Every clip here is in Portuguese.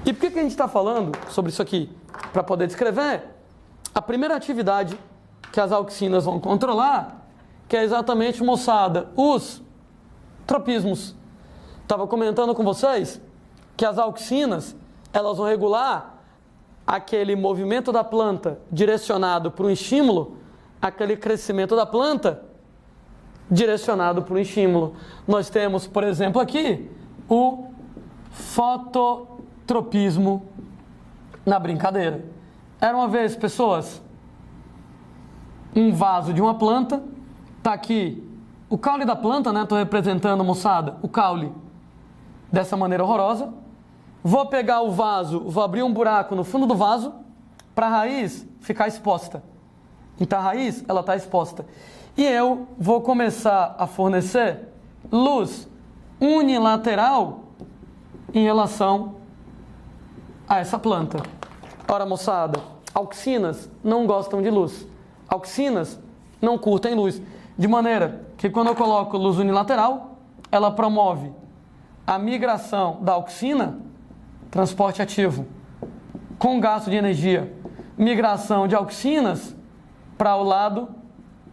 E por que a gente está falando sobre isso aqui? Para poder descrever a primeira atividade que as auxinas vão controlar, que é exatamente, moçada, os tropismos. Estava comentando com vocês que as auxinas, elas vão regular aquele movimento da planta direcionado para um estímulo, aquele crescimento da planta direcionado para um estímulo. Nós temos, por exemplo, aqui o fototropismo na brincadeira. Era uma vez, pessoas, um vaso de uma planta, tá aqui o caule da planta, né? Estou representando, moçada, o caule dessa maneira horrorosa. Vou pegar o vaso, vou abrir um buraco no fundo do vaso para a raiz ficar exposta. Então a raiz, ela está exposta. E eu vou começar a fornecer luz unilateral em relação a essa planta. Ora, moçada, auxinas não gostam de luz. Auxinas não curtem luz. De maneira que quando eu coloco luz unilateral, ela promove a migração da auxina, transporte ativo, com gasto de energia, migração de auxinas para o lado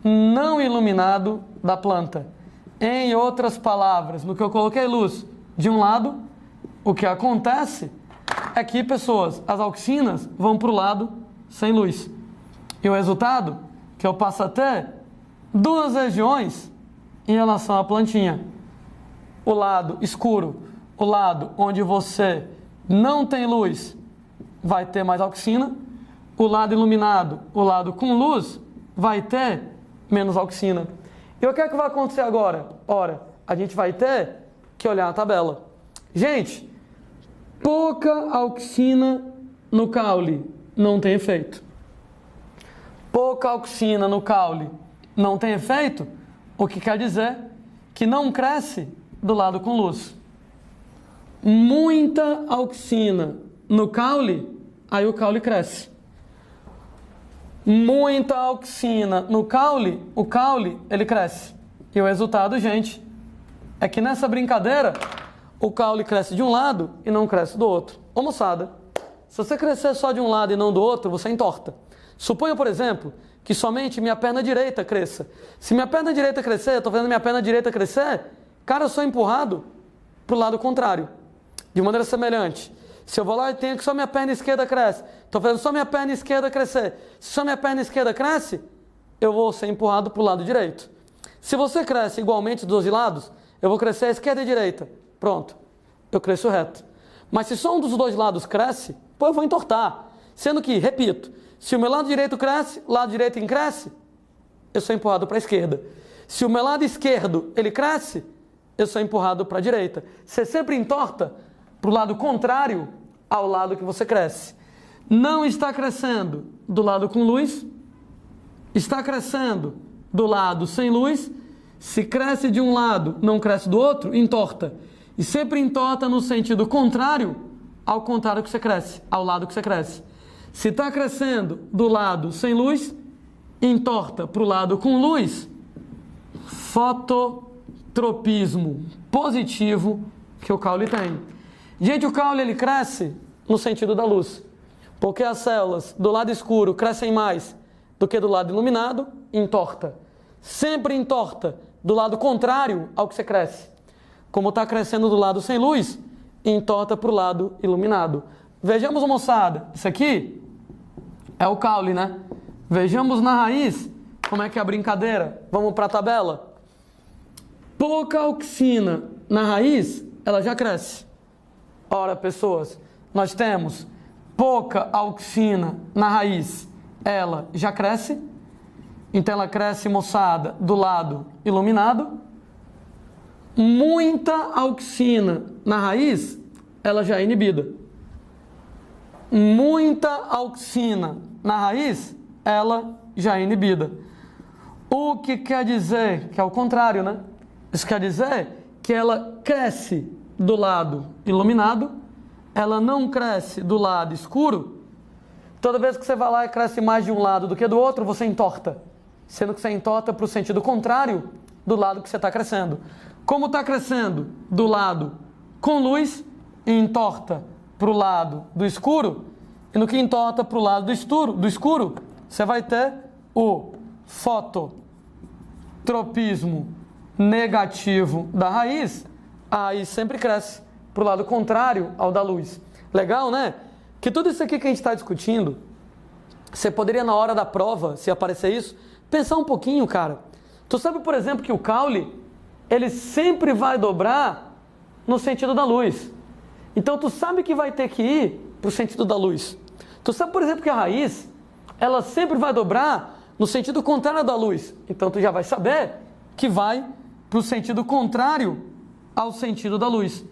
não iluminado da planta. Em outras palavras, no que eu coloquei luz de um lado, o que acontece é que, pessoas, as auxinas vão para o lado sem luz. E o resultado, que eu passo a ter duas regiões em relação à plantinha. O lado escuro, o lado onde você não tem luz, vai ter mais auxina. O lado iluminado, o lado com luz, vai ter menos auxina. E o que é que vai acontecer agora? Ora, a gente vai ter que olhar a tabela. Gente, pouca auxina no caule não tem efeito. Pouca auxina no caule não tem efeito, o que quer dizer que não cresce do lado com luz. Muita auxina no caule, aí o caule cresce. Muita auxina no caule, o caule, ele cresce. E o resultado, gente, é que nessa brincadeira, o caule cresce de um lado e não cresce do outro. Ô, moçada, se você crescer só de um lado e não do outro, você entorta. Suponha, por exemplo, que somente minha perna direita cresça. Se minha perna direita crescer, eu estou vendo minha perna direita crescer, cara, eu sou empurrado para o lado contrário. De maneira semelhante. Se eu vou lá e tenho que só minha perna esquerda cresce, estou vendo só minha perna esquerda crescer. Se só minha perna esquerda cresce, eu vou ser empurrado para o lado direito. Se você cresce igualmente dos dois lados, eu vou crescer à esquerda e direita. Pronto, eu cresço reto. Mas se só um dos dois lados cresce, pô, eu vou entortar. Sendo que, repito, se o meu lado direito cresce, o lado direito cresce, eu sou empurrado para a esquerda. Se o meu lado esquerdo ele cresce, eu sou empurrado para a direita. Você sempre entorta para o lado contrário ao lado que você cresce. Não está crescendo do lado com luz, está crescendo do lado sem luz. Se cresce de um lado, não cresce do outro, entorta. E sempre entorta no sentido contrário ao contrário que você cresce, ao lado que você cresce. Se está crescendo do lado sem luz, entorta para o lado com luz. Fototropismo positivo que o caule tem. Gente, o caule ele cresce no sentido da luz, porque as células do lado escuro crescem mais do que do lado iluminado, entorta. Sempre entorta do lado contrário ao que você cresce. Como está crescendo do lado sem luz, entorta para o lado iluminado. Vejamos, moçada, isso aqui é o caule, né? Vejamos na raiz como é que é a brincadeira. Vamos para a tabela. Pouca auxina na raiz, ela já cresce. Ora, pessoas, nós temos pouca auxina na raiz, ela já cresce. Então ela cresce, moçada, do lado iluminado. Muita auxina na raiz, ela já é inibida. Muita auxina na raiz, ela já é inibida. O que quer dizer que é o contrário, né? Isso quer dizer que ela cresce do lado iluminado, ela não cresce do lado escuro. Toda vez que você vai lá e cresce mais de um lado do que do outro, você entorta. Sendo que você entorta para o sentido contrário do lado que você está crescendo. Como está crescendo do lado com luz, entorta para o lado do escuro e no que entorta para o lado do escuro, você vai ter o fototropismo negativo da raiz. A raiz sempre cresce para o lado contrário ao da luz. Legal, né? Que tudo isso aqui que a gente está discutindo, você poderia na hora da prova, se aparecer isso, pensar um pouquinho, cara. Tu sabe, por exemplo, que o caule, ele sempre vai dobrar no sentido da luz. Então tu sabe que vai ter que ir para o sentido da luz. Tu sabe, por exemplo, que a raiz, ela sempre vai dobrar no sentido contrário da luz. Então tu já vai saber que vai para o sentido contrário ao sentido da luz.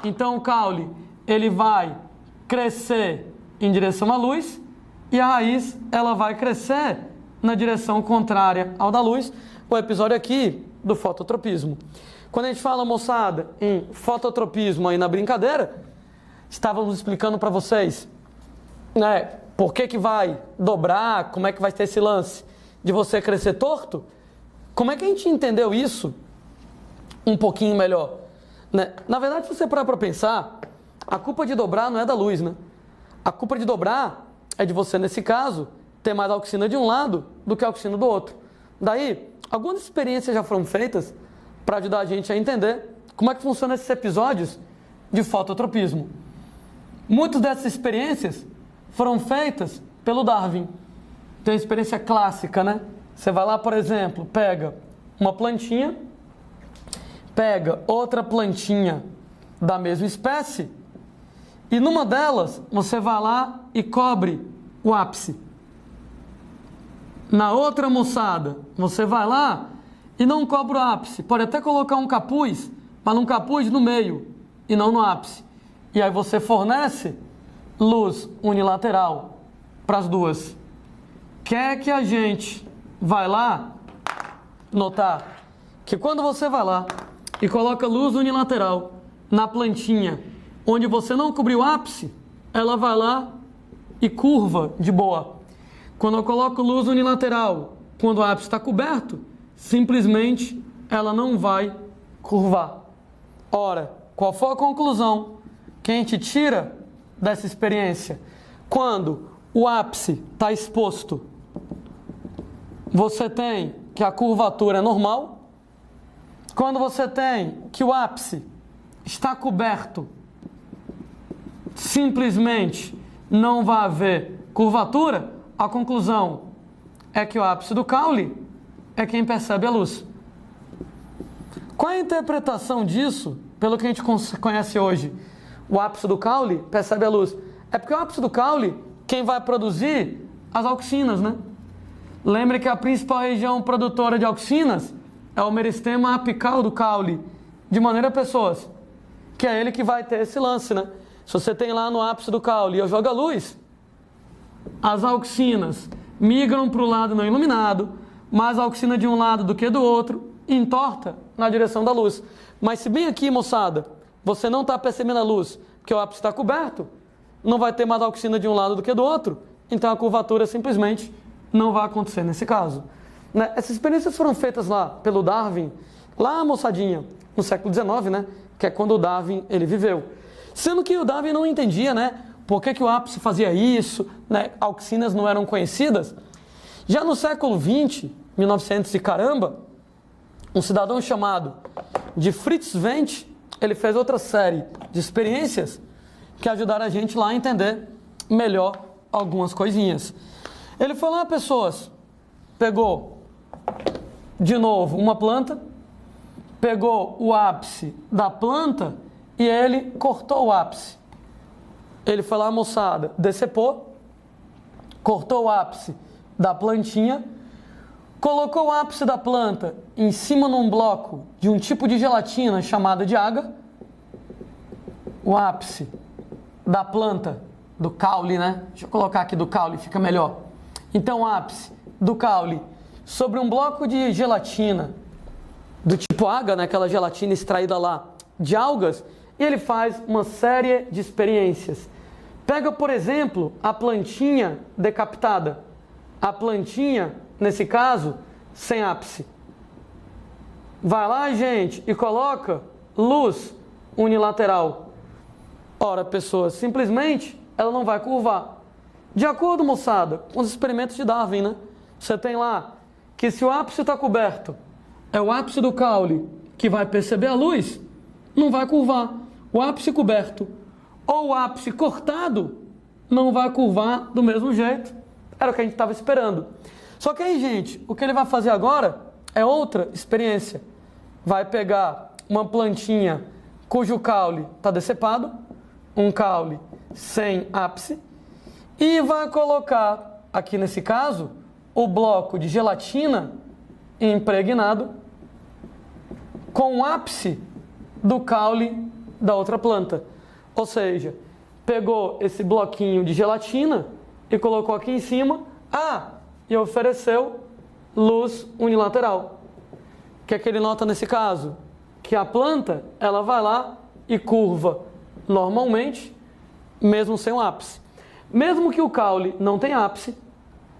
Então o caule, ele vai crescer em direção à luz e a raiz, ela vai crescer na direção contrária ao da luz. O episódio aqui do fototropismo. Quando a gente fala, moçada, em fototropismo aí na brincadeira, estávamos explicando para vocês, né, por que vai dobrar, como é que vai ter esse lance de você crescer torto. Como é que a gente entendeu isso um pouquinho melhor? Né? Na verdade, se você parar para pensar, a culpa de dobrar não é da luz, né? A culpa de dobrar é de você, nesse caso, ter mais auxina de um lado do que auxina do outro. Daí, algumas experiências já foram feitas para ajudar a gente a entender como é que funcionam esses episódios de fototropismo. Muitas dessas experiências foram feitas pelo Darwin. Tem uma experiência clássica, né? Você vai lá, por exemplo, pega uma plantinha, pega outra plantinha da mesma espécie e numa delas você vai lá e cobre o ápice. Na outra, moçada, você vai lá e não cobre o ápice. Pode até colocar um capuz, mas um capuz no meio e não no ápice. E aí você fornece luz unilateral para as duas. Quer que a gente vai lá notar que quando você vai lá e coloca luz unilateral na plantinha onde você não cobriu o ápice, ela vai lá e curva de boa. Quando eu coloco luz unilateral quando o ápice está coberto, simplesmente ela não vai curvar. Ora, qual foi a conclusão que a gente tira dessa experiência? Quando o ápice está exposto, você tem que a curvatura é normal. Quando você tem que o ápice está coberto, simplesmente não vai haver curvatura. A conclusão é que o ápice do caule é quem percebe a luz. Qual é a interpretação disso, pelo que a gente conhece hoje? O ápice do caule percebe a luz. É porque o ápice do caule, quem vai produzir as auxinas, né? Lembre que a principal região produtora de auxinas é o meristema apical do caule, de maneira pessoas, que é ele que vai ter esse lance, né? Se você tem lá no ápice do caule e eu jogo a luz, as auxinas migram para o lado não iluminado, mais auxina de um lado do que do outro, e entorta na direção da luz. Mas se bem aqui, moçada, você não está percebendo a luz, porque o ápice está coberto, não vai ter mais auxina de um lado do que do outro, então a curvatura simplesmente não vai acontecer nesse caso. Né? Essas experiências foram feitas lá pelo Darwin, lá, moçadinha, no século XIX, né? Que é quando o Darwin ele viveu. Sendo que o Darwin não entendia, né? Por que o ápice fazia isso, né? Auxinas não eram conhecidas. Já no século XX, 1900 e caramba, um cidadão chamado de Fritz Wendt, ele fez outra série de experiências que ajudaram a gente lá a entender melhor algumas coisinhas. Ele foi lá, pessoas, pegou de novo uma planta, pegou o ápice da planta e ele cortou o ápice. Ele foi lá, moçada, decepou, cortou o ápice da plantinha, colocou o ápice da planta em cima num bloco de um tipo de gelatina chamada de agar. O ápice da planta, do caule, né? Deixa eu colocar aqui do caule, fica melhor. Então, o ápice do caule sobre um bloco de gelatina do tipo agar, né? Aquela gelatina extraída lá de algas, e ele faz uma série de experiências. Pega, por exemplo, a plantinha decapitada. A plantinha, nesse caso, sem ápice. Vai lá, gente, e coloca luz unilateral. Ora, pessoas, simplesmente ela não vai curvar. De acordo, moçada, com os experimentos de Darwin, né? Você tem lá que se o ápice está coberto, é o ápice do caule que vai perceber a luz, não vai curvar. O ápice coberto ou o ápice cortado não vai curvar do mesmo jeito. Era o que a gente estava esperando. Só que aí, gente, o que ele vai fazer agora é outra experiência. Vai pegar uma plantinha cujo caule está decepado, um caule sem ápice, e vai colocar, aqui nesse caso, o bloco de gelatina impregnado com o ápice do caule da outra planta. Ou seja, pegou esse bloquinho de gelatina e colocou aqui em cima, e ofereceu luz unilateral. O que é que ele nota nesse caso? Que a planta, ela vai lá e curva normalmente, mesmo sem o ápice. Mesmo que o caule não tenha ápice,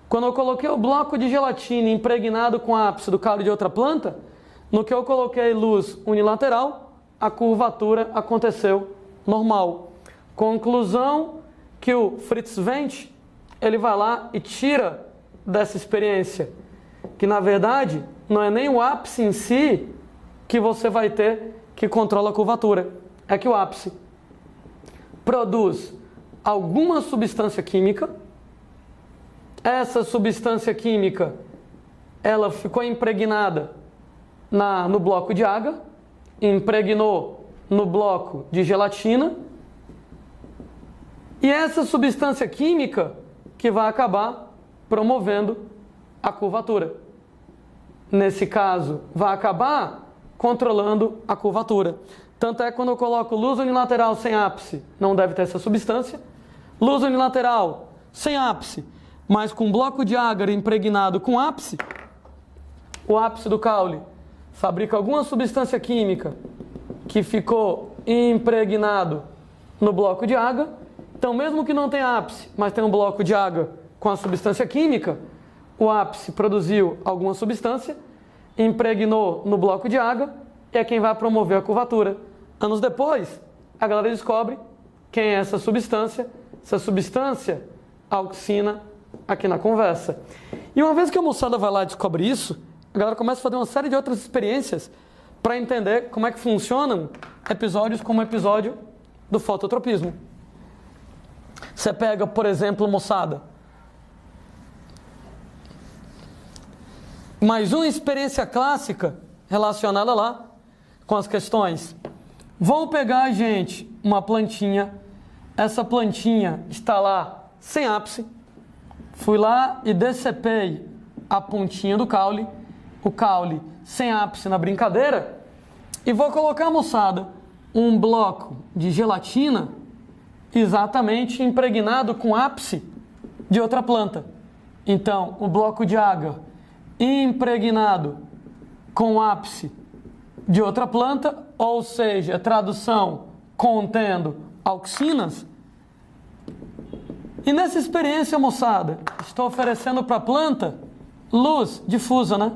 quando eu coloquei o bloco de gelatina impregnado com ápice do caule de outra planta, no que eu coloquei luz unilateral, a curvatura aconteceu normal. Conclusão que o Fritz Wendt, ele vai lá e tira dessa experiência que, na verdade, não é nem o ápice em si que você vai ter que controla a curvatura. É que o ápice produz alguma substância química. Essa substância química, ela ficou impregnada no bloco de água, impregnou no bloco de gelatina, e essa substância química que vai acabar promovendo a curvatura. Nesse caso, vai acabar controlando a curvatura. Tanto é que quando eu coloco luz unilateral sem ápice, não deve ter essa substância. Luz unilateral sem ápice, mas com bloco de agar impregnado com ápice, o ápice do caule fabrica alguma substância química que ficou impregnado no bloco de agar. Então, mesmo que não tenha ápice, mas tem um bloco de agar com a substância química, o ápice produziu alguma substância, impregnou no bloco de agar, e é quem vai promover a curvatura. Anos depois, a galera descobre quem é essa substância auxina aqui na conversa. E uma vez que a moçada vai lá e descobre isso, a galera começa a fazer uma série de outras experiências para entender como é que funcionam episódios como o episódio do fototropismo. Você pega, por exemplo, moçada, mais uma experiência clássica relacionada lá com as questões. Vamos pegar, gente, uma plantinha. Essa plantinha está lá sem ápice. Fui lá e decepei a pontinha do caule, o caule sem ápice na brincadeira, e vou colocar, moçada, um bloco de gelatina exatamente impregnado com ápice de outra planta. Então, o bloco de agar impregnado com ápice de outra planta, ou seja, tradução, contendo auxinas. E nessa experiência, moçada, estou oferecendo para a planta luz difusa, né?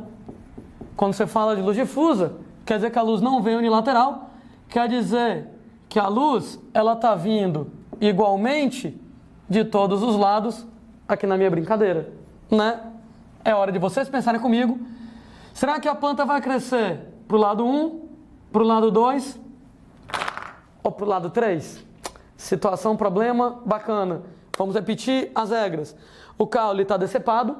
Quando você fala de luz difusa, quer dizer que a luz não vem unilateral, quer dizer que a luz, ela está vindo igualmente de todos os lados aqui na minha brincadeira, né? É hora de vocês pensarem comigo. Será que a planta vai crescer para o lado 1, para o lado 2 ou para o lado 3? Situação, problema, bacana. Vamos repetir as regras. O caule está decepado.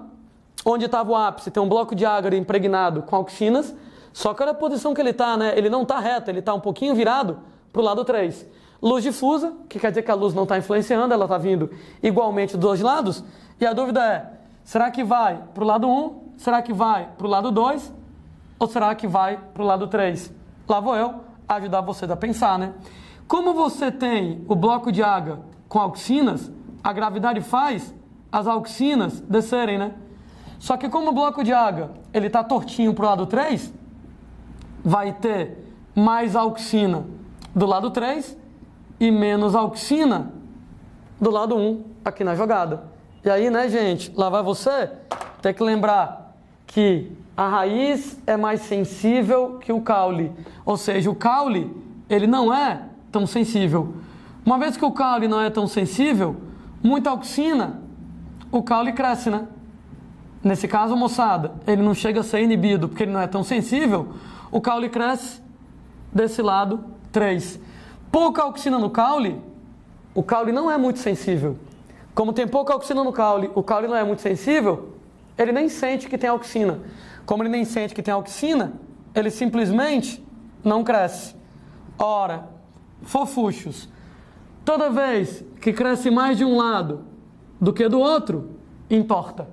Onde estava o ápice tem um bloco de agar impregnado com auxinas. Só que olha a posição que ele está, né? Ele não está reto, ele está um pouquinho virado para o lado 3. Luz difusa, que quer dizer que a luz não está influenciando, ela está vindo igualmente dos dois lados. E a dúvida é, será que vai para o lado 1? Será que vai para o lado 2? Ou será que vai para o lado 3? Lá vou eu ajudar vocês a pensar, né? Como você tem o bloco de agar com auxinas, a gravidade faz as auxinas descerem, né? Só que como o bloco de agar ele está tortinho para o lado 3, vai ter mais auxina do lado 3 e menos auxina do lado 1 aqui na jogada. E aí, né, gente, lá vai você ter que lembrar que a raiz é mais sensível que o caule. Ou seja, o caule, ele não é tão sensível. Uma vez que o caule não é tão sensível, muita auxina, o caule cresce, né? Nesse caso, moçada, ele não chega a ser inibido porque ele não é tão sensível, o caule cresce desse lado 3. Pouca auxina no caule, o caule não é muito sensível. Como tem pouca auxina no caule, o caule não é muito sensível, ele nem sente que tem auxina. Como ele nem sente que tem auxina, ele simplesmente não cresce. Ora, fofuchos, toda vez que cresce mais de um lado do que do outro, entorta.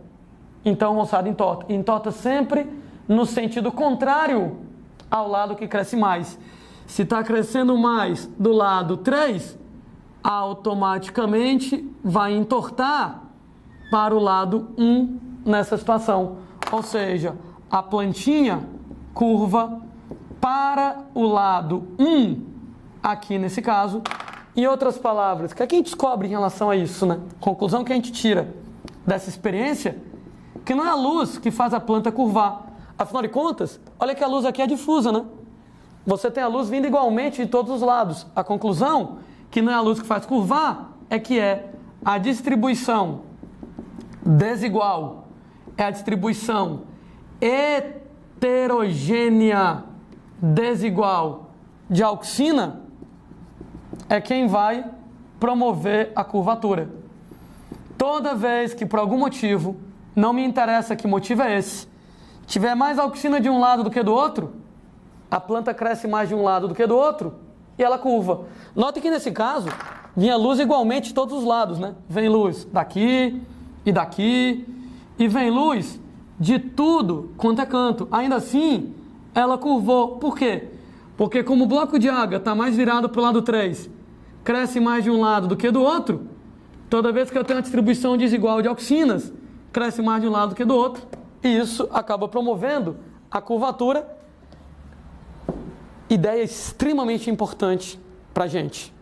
Então, moçada, entorta. Entorta sempre no sentido contrário ao lado que cresce mais. Se está crescendo mais do lado 3, automaticamente vai entortar para o lado 1 nessa situação. Ou seja, a plantinha curva para o lado 1, aqui nesse caso. Em outras palavras, o que a gente descobre em relação a isso, né? Conclusão que a gente tira dessa experiência, que não é a luz que faz a planta curvar. Afinal de contas, olha que a luz aqui é difusa, né? Você tem a luz vindo igualmente de todos os lados. A conclusão, que não é a luz que faz curvar, é que é a distribuição desigual, é a distribuição heterogênea desigual de auxina, é quem vai promover a curvatura. Toda vez que por algum motivo, não me interessa que motivo é esse, tiver mais auxina de um lado do que do outro, a planta cresce mais de um lado do que do outro e ela curva. Note que nesse caso, vinha luz igualmente de todos os lados, né? Vem luz daqui e daqui, e vem luz de tudo quanto é canto. Ainda assim, ela curvou. Por quê? Porque como o bloco de água está mais virado para o lado 3, cresce mais de um lado do que do outro, toda vez que eu tenho uma distribuição desigual de auxinas, cresce mais de um lado do que do outro, e isso acaba promovendo a curvatura, ideia extremamente importante para a gente.